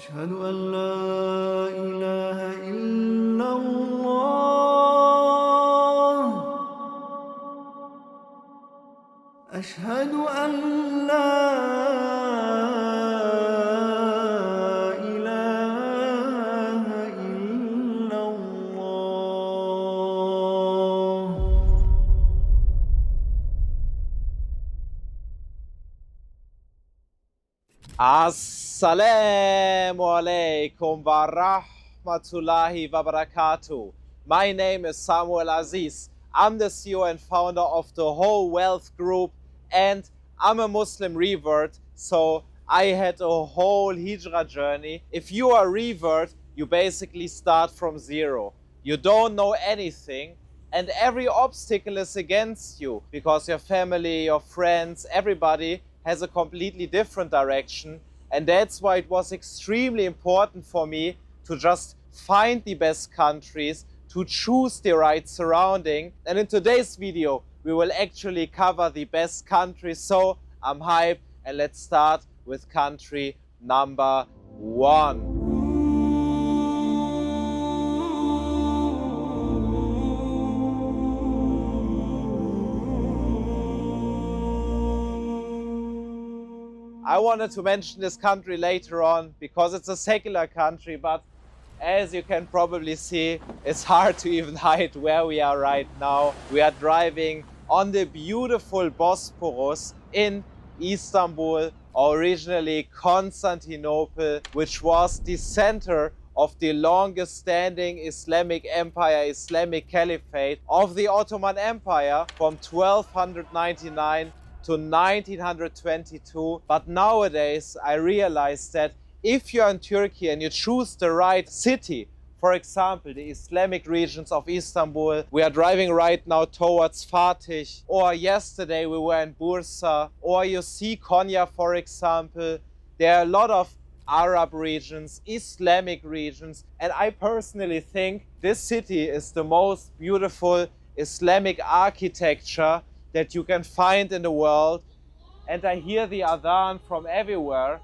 أشهد أن لا إله إلا الله أشهد أن لا إله إلا الله Assalamu alaikum wa rahmatullahi wa barakatuh. My name is Samuel Aziz. I'm the CEO and founder of the Whole Wealth Group, and I'm a Muslim revert, so I had a whole Hijrah journey. If you are revert, you basically start from zero. You don't know anything, and every obstacle is against you because your family, your friends, everybody has a completely different direction. And that's why it was extremely important for me to just find the best countries, to choose the right surrounding. And in today's video, we will actually cover the best countries. So I'm hyped, and let's start with country number 1. I wanted to mention this country later on because it's a secular country, but as you can probably see, it's hard to even hide where we are right now. We are driving on the beautiful Bosporus in Istanbul, originally Constantinople, which was the center of the longest standing Islamic empire, Islamic caliphate of the Ottoman Empire from 1299 to 1922. But nowadays I realize that if you're in Turkey and you choose the right city, for example the Islamic regions of Istanbul, we are driving right now towards Fatih, or yesterday we were in Bursa, or you see Konya, for example. There are a lot of Arab regions, Islamic regions, and I personally think this city is the most beautiful Islamic architecture that you can find in the world. And I hear the adhan from everywhere,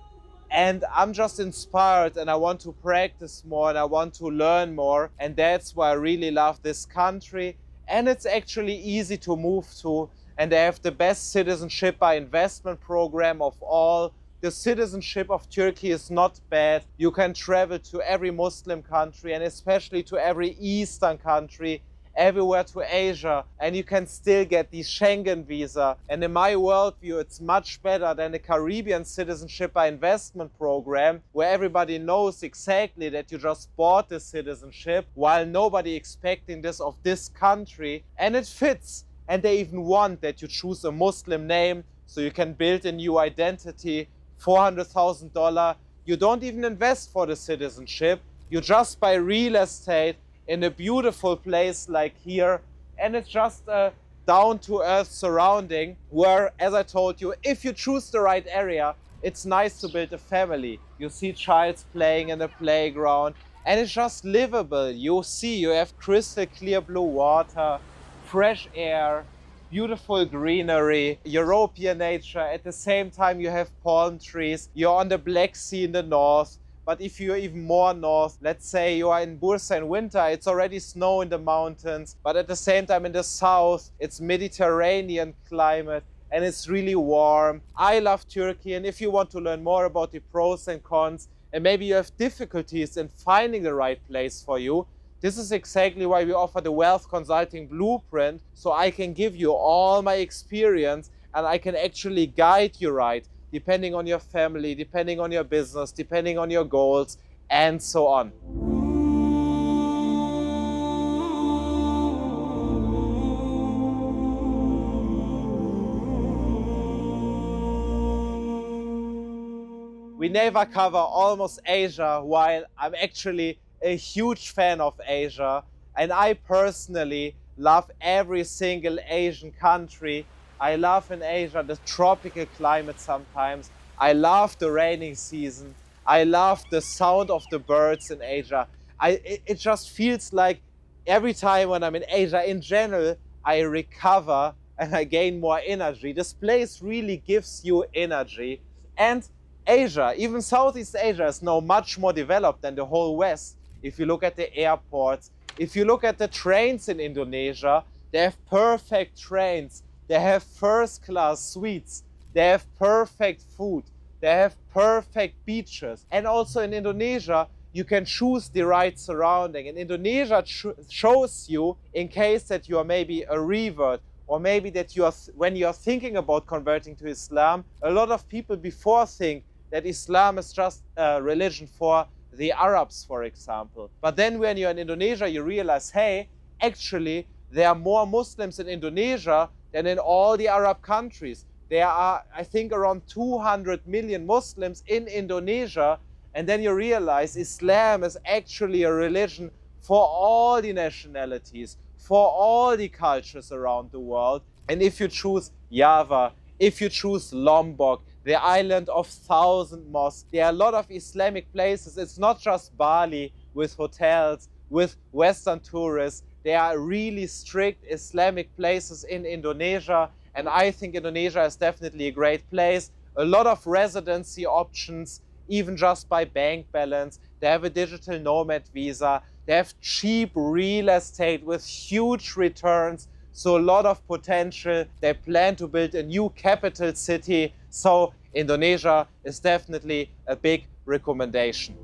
and I'm just inspired, and I want to practice more, and I want to learn more, and that's why I really love this country. And it's actually easy to move to, and they have the best citizenship by investment program of all. The citizenship of Turkey is not bad. You can travel to every Muslim country, and especially to every Eastern country, everywhere to Asia, and you can still get the Schengen visa. And in my worldview, it's much better than the Caribbean citizenship by investment program, where everybody knows exactly that you just bought the citizenship while nobody expecting this of this country, and it fits. And they even want that you choose a Muslim name so you can build a new identity. $400,000. You don't even invest for the citizenship. You just buy real estate in a beautiful place like here, and it's just a down-to-earth surrounding where, as I told you, if you choose the right area, it's nice to build a family. You see childs playing in the playground, and it's just livable. You have crystal clear blue water, fresh air, beautiful greenery, European nature. At the same time, you have palm trees. You're on the Black Sea in the north. But if you're even more north, let's say you are in Bursa in winter, it's already snow in the mountains. But at the same time in the south, it's Mediterranean climate and it's really warm. I love Turkey, and if you want to learn more about the pros and cons, and maybe you have difficulties in finding the right place for you, this is exactly why we offer the Wealth Consulting Blueprint, so I can give you all my experience and I can actually guide you right, depending on your family, depending on your business, depending on your goals, and so on. We never cover almost Asia, while I'm actually a huge fan of Asia, and I personally love every single Asian country. I love in Asia the tropical climate sometimes. I love the rainy season. I love the sound of the birds in Asia. It just feels like every time when I'm in Asia in general, I recover and I gain more energy. This place really gives you energy. And Asia, even Southeast Asia, is now much more developed than the whole West. If you look at the airports, if you look at the trains in Indonesia, they have perfect trains, they have first-class suites, they have perfect food, they have perfect beaches. And also in Indonesia, you can choose the right surrounding. And Indonesia shows you, in case that you are maybe a revert, or maybe that you are, when you are thinking about converting to Islam, a lot of people before think that Islam is just a religion for the Arabs, for example. But then when you're in Indonesia, you realize, hey, actually, there are more Muslims in Indonesia than in all the Arab countries. There are, I think, around 200 million Muslims in Indonesia. And then you realize Islam is actually a religion for all the nationalities, for all the cultures around the world. And if you choose Java, if you choose Lombok, the island of 1,000 mosques, there are a lot of Islamic places. It's not just Bali with hotels, with Western tourists. There are really strict Islamic places in Indonesia. And I think Indonesia is definitely a great place. A lot of residency options, even just by bank balance. They have a digital nomad visa. They have cheap real estate with huge returns. So a lot of potential. They plan to build a new capital city. So Indonesia is definitely a big recommendation.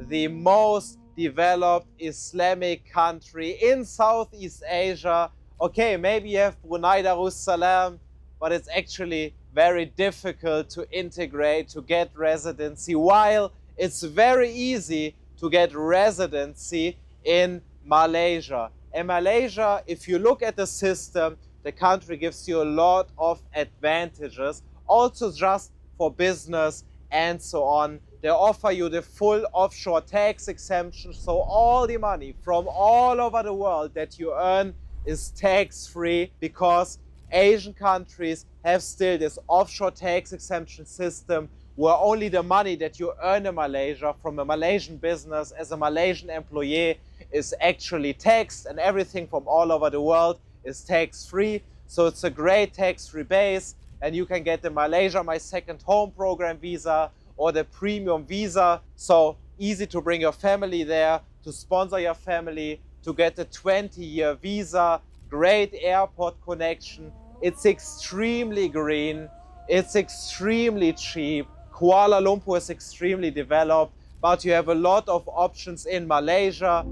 The most developed Islamic country in Southeast Asia. Okay, maybe you have Brunei Darussalam, but it's actually very difficult to integrate, to get residency, while it's very easy to get residency in Malaysia. In Malaysia, if you look at the system, the country gives you a lot of advantages, also just for business and so on. They offer you the full offshore tax exemption, so all the money from all over the world that you earn is tax-free, because Asian countries have still this offshore tax exemption system where only the money that you earn in Malaysia from a Malaysian business as a Malaysian employee is actually taxed, and everything from all over the world is tax-free. So it's a great tax-free base, and you can get the Malaysia My Second Home program visa or the premium visa. So easy to bring your family there, to sponsor your family, to get a 20-year visa, great airport connection. It's extremely green, it's extremely cheap. Kuala Lumpur is extremely developed, but you have a lot of options in Malaysia.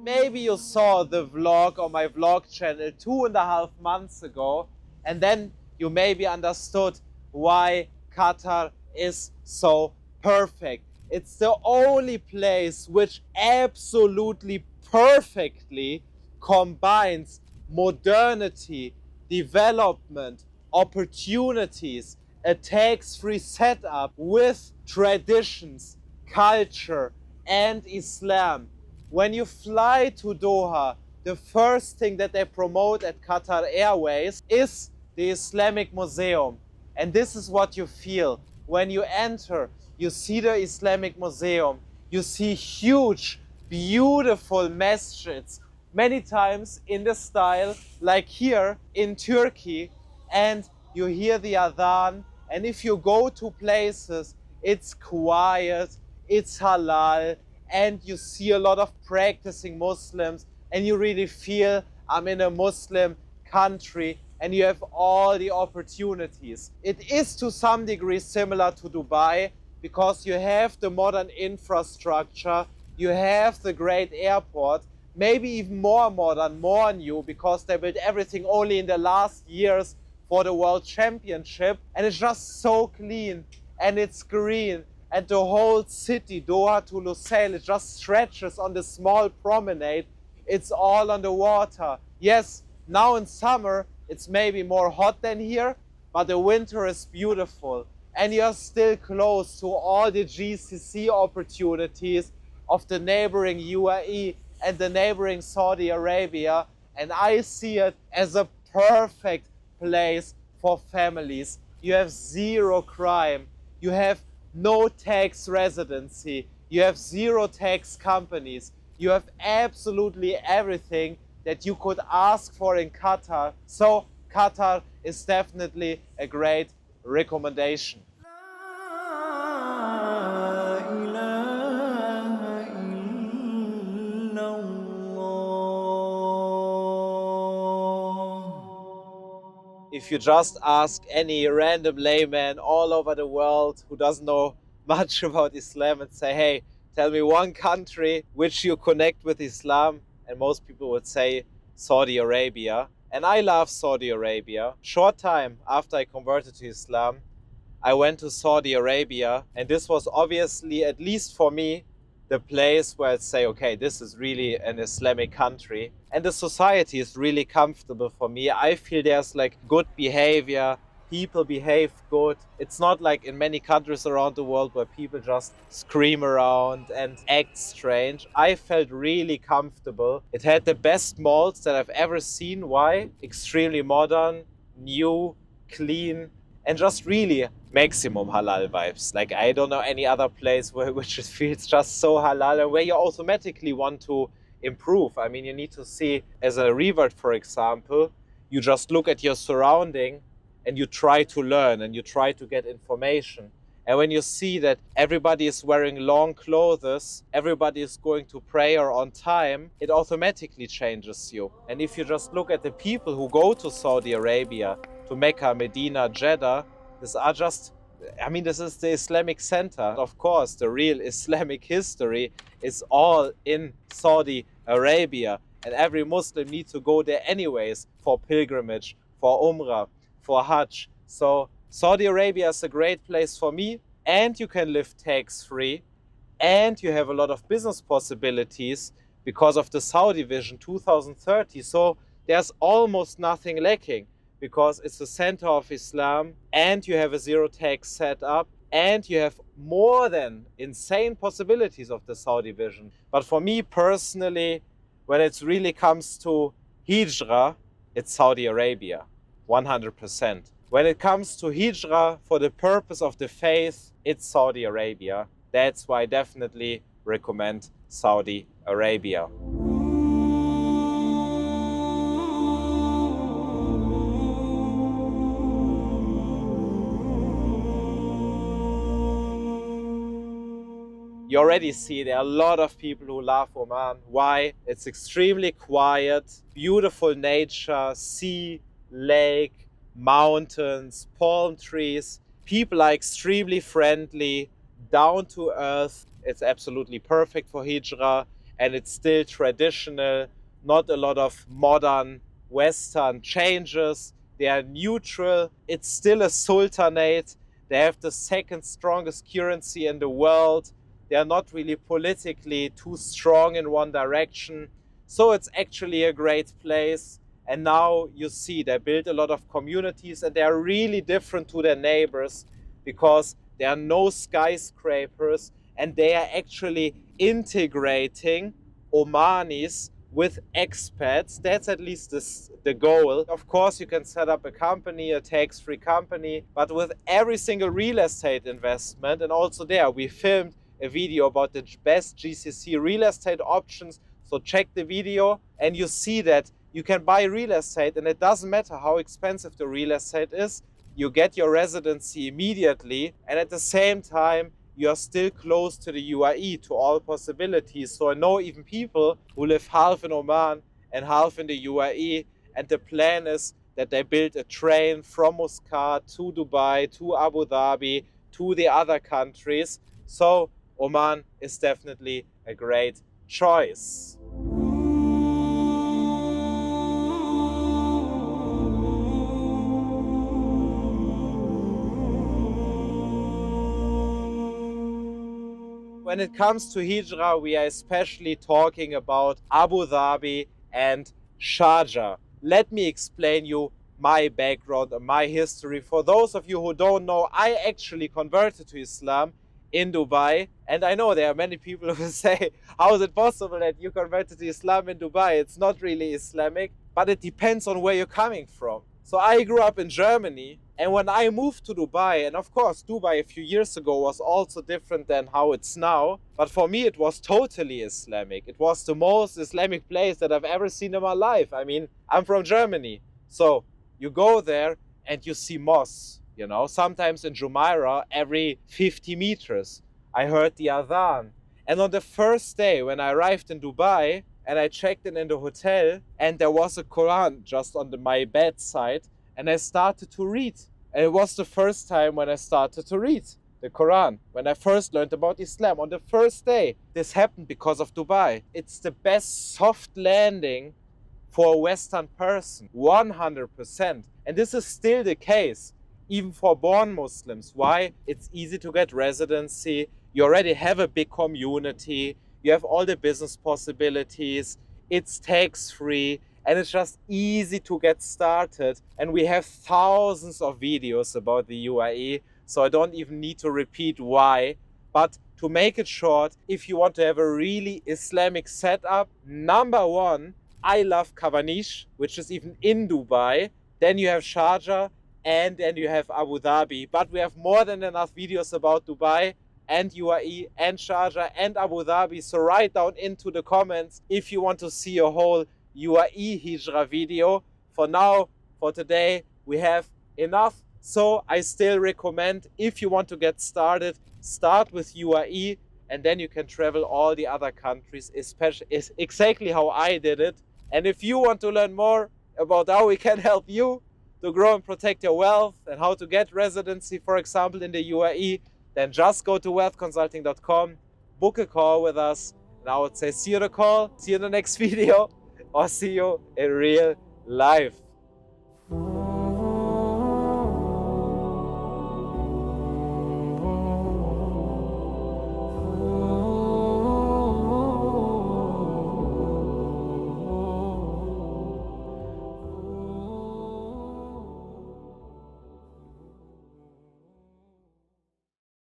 Maybe you saw the vlog on my vlog channel 2.5 months ago, and then you maybe understood why Qatar is so perfect. It's the only place which absolutely perfectly combines modernity, development, opportunities, a tax-free setup with traditions, culture, and Islam. When you fly to Doha, the first thing that they promote at Qatar Airways is the Islamic Museum. And this is what you feel. When you enter, you see the Islamic Museum. You see huge, beautiful masjids, many times in the style like here in Turkey. And you hear the adhan. And if you go to places, it's quiet, it's halal, and you see a lot of practicing Muslims, and you really feel I'm in a Muslim country, and you have all the opportunities. It is to some degree similar to Dubai, because you have the modern infrastructure, you have the great airport, maybe even more modern, more new, because they built everything only in the last years for the World Championship, and it's just so clean, and it's green. And the whole city, Doha to Lusail, it just stretches on the small promenade. It's all on the water. Yes, now in summer, it's maybe more hot than here, but the winter is beautiful. And you're still close to all the GCC opportunities of the neighboring UAE and the neighboring Saudi Arabia. And I see it as a perfect place for families. You have zero crime. You have no tax residency. You have zero tax companies. You have absolutely everything that you could ask for in Qatar. So Qatar is definitely a great recommendation. If you just ask any random layman all over the world who doesn't know much about Islam and say, hey, tell me one country which you connect with Islam, and most people would say Saudi Arabia. And I love Saudi Arabia. Short time after I converted to Islam, I went to Saudi Arabia, and this was obviously, at least for me, the place where I'd say, okay, this is really an Islamic country. And the society is really comfortable for me. I feel there's like good behavior, people behave good. It's not like in many countries around the world where people just scream around and act strange. I felt really comfortable. It had the best malls that I've ever seen. Why? Extremely modern, new, clean, and just really maximum halal vibes. Like, I don't know any other place which feels just so halal and where you automatically want to improve. I mean, you need to see, as a revert, for example, you just look at your surrounding and you try to learn and you try to get information. And when you see that everybody is wearing long clothes, everybody is going to prayer on time, it automatically changes you. And if you just look at the people who go to Saudi Arabia, to Mecca, Medina, Jeddah, this is the Islamic center. Of course, the real Islamic history is all in Saudi Arabia. And every Muslim needs to go there anyways for pilgrimage, for Umrah, for Hajj. So Saudi Arabia is a great place for me, and you can live tax-free, and you have a lot of business possibilities because of the Saudi Vision 2030. So there's almost nothing lacking, because it's the center of Islam, and you have a zero tax set up, and you have more than insane possibilities of the Saudi Vision. But for me personally, when it really comes to Hijrah, it's Saudi Arabia, 100%. When it comes to Hijrah for the purpose of the faith, it's Saudi Arabia. That's why I definitely recommend Saudi Arabia. You already see there are a lot of people who love Oman. Why? It's extremely quiet, beautiful nature, sea, lake, mountains, palm trees. People are extremely friendly, down to earth. It's absolutely perfect for Hijrah, and it's still traditional, not a lot of modern Western changes. They are neutral. It's still a sultanate. They have the second strongest currency in the world. They are not really politically too strong in one direction. So it's actually a great place. And now you see they built a lot of communities, and they are really different to their neighbors because there are no skyscrapers, and they are actually integrating Omanis with expats. That's at least the goal. Of course, you can set up a company, a tax-free company, but with every single real estate investment, and also there we filmed a video about the best GCC real estate options. So check the video and you see that you can buy real estate, and it doesn't matter how expensive the real estate is. You get your residency immediately, and at the same time, you are still close to the UAE, to all possibilities. So I know even people who live half in Oman and half in the UAE, and the plan is that they build a train from Muscat to Dubai, to Abu Dhabi, to the other countries. So Oman is definitely a great choice. When it comes to Hijrah, we are especially talking about Abu Dhabi and Sharjah. Let me explain you my background and my history. For those of you who don't know, I actually converted to Islam in Dubai, and I know there are many people who say, how is it possible that you converted to Islam in Dubai? It's not really Islamic. but it depends on where you're coming from. So I grew up in Germany, and when I moved to Dubai, and of course Dubai a few years ago was also different than how it's now, but for me it was totally Islamic. It was the most Islamic place that I've ever seen in my life. I mean, I'm from Germany, so you go there and you see mosques, you know, sometimes in Jumeirah every 50 meters. I heard the adhan. And on the first day when I arrived in Dubai and I checked in the hotel, and there was a Quran just on my bedside, and I started to read. And it was the first time when I started to read the Quran, when I first learned about Islam on the first day. This happened because of Dubai. It's the best soft landing for a Western person, 100%. And this is still the case, even for born Muslims. Why? It's easy to get residency. You already have a big community. You have all the business possibilities. It's tax-free. And it's just easy to get started. And we have thousands of videos about the UAE. So I don't even need to repeat why. But to make it short, if you want to have a really Islamic setup, number one, I love Kavanish, which is even in Dubai. Then you have Sharjah, and then you have Abu Dhabi. But we have more than enough videos about Dubai and UAE and Sharjah and Abu Dhabi. So write down into the comments if you want to see a whole UAE Hijrah video. For now, for today, we have enough. So I still recommend, if you want to get started, start with UAE, and then you can travel all the other countries, especially is exactly how I did it. And if you want to learn more about how we can help you to grow and protect your wealth and how to get residency, for example, in the UAE, then just go to wealthconsulting.com, book a call with us, and I would say see you in the call, see you in the next video, or see you in real life.